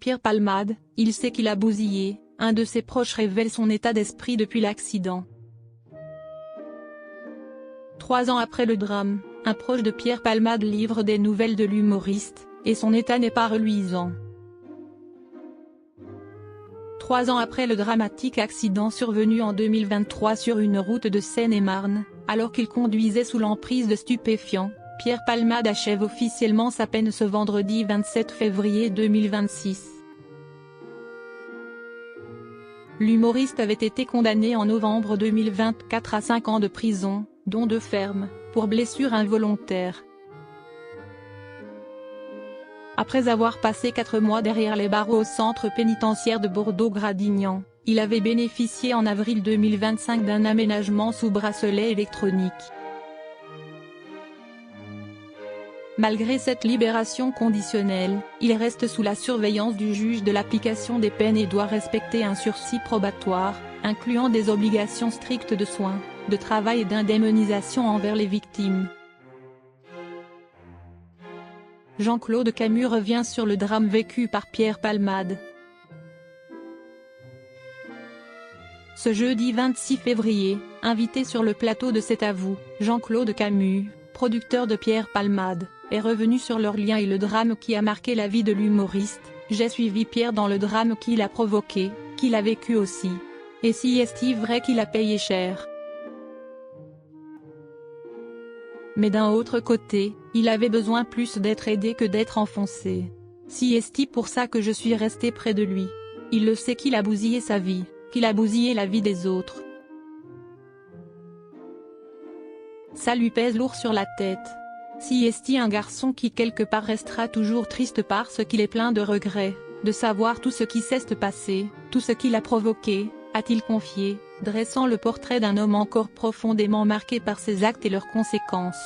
Pierre Palmade, il sait qu'il a bousillé. Un de ses proches révèle son état d'esprit depuis l'accident. 3 ans après le drame, un proche de Pierre Palmade livre des nouvelles de l'humoriste, et son état n'est pas reluisant. 3 ans après le dramatique accident survenu en 2023 sur une route de Seine-et-Marne, alors qu'il conduisait sous l'emprise de stupéfiants, Pierre Palmade achève officiellement sa peine ce vendredi 27 février 2026. L'humoriste avait été condamné en novembre 2024 à 5 ans de prison, dont 2 fermes, pour blessure involontaire. Après avoir passé 4 mois derrière les barreaux au centre pénitentiaire de Bordeaux-Gradignan, il avait bénéficié en avril 2025 d'un aménagement sous bracelet électronique. Malgré cette libération conditionnelle, il reste sous la surveillance du juge de l'application des peines et doit respecter un sursis probatoire, incluant des obligations strictes de soins, de travail et d'indemnisation envers les victimes. Jean-Claude Camus revient sur le drame vécu par Pierre Palmade. Ce jeudi 26 février, invité sur le plateau de C'est à vous, Jean-Claude Camus, producteur de Pierre Palmade, est revenu sur leur lien et le drame qui a marqué la vie de l'humoriste. J'ai suivi Pierre dans le drame qu'il a provoqué, qu'il a vécu aussi. Et si est-il vrai qu'il a payé cher? Mais d'un autre côté, il avait besoin plus d'être aidé que d'être enfoncé. Si est-il pour ça que je suis resté près de lui? Il le sait qu'il a bousillé sa vie, qu'il a bousillé la vie des autres. Ça lui pèse lourd sur la tête. Si est-il un garçon qui quelque part restera toujours triste parce qu'il est plein de regrets, de savoir tout ce qui s'est passé, tout ce qu'il a provoqué, a-t-il confié, dressant le portrait d'un homme encore profondément marqué par ses actes et leurs conséquences.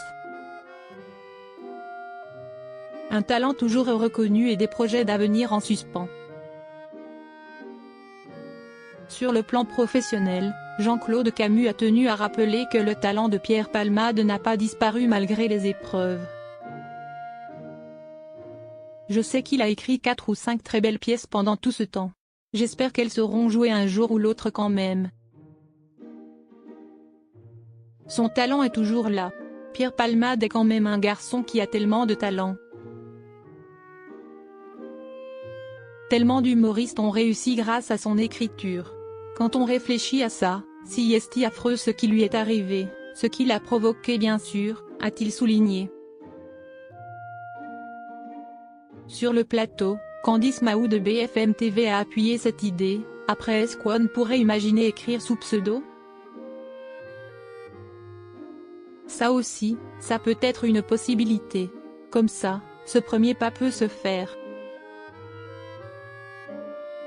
Un talent toujours reconnu et des projets d'avenir en suspens. Sur le plan professionnel, Jean-Claude Camus a tenu à rappeler que le talent de Pierre Palmade n'a pas disparu malgré les épreuves. Je sais qu'il a écrit 4 ou 5 très belles pièces pendant tout ce temps. J'espère qu'elles seront jouées un jour ou l'autre quand même. Son talent est toujours là. Pierre Palmade est quand même un garçon qui a tellement de talent. Tellement d'humoristes ont réussi grâce à son écriture. Quand on réfléchit à ça, si est-il affreux ce qui lui est arrivé, ce qui l'a provoqué bien sûr, a-t-il souligné. Sur le plateau, Candice Mahou de BFM TV a appuyé cette idée. Après, est-ce qu'on pourrait imaginer écrire sous pseudo? Ça aussi, ça peut être une possibilité. Comme ça, ce premier pas peut se faire.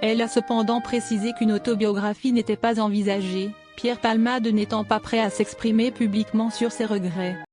Elle a cependant précisé qu'une autobiographie n'était pas envisagée, Pierre Palmade n'étant pas prêt à s'exprimer publiquement sur ses regrets.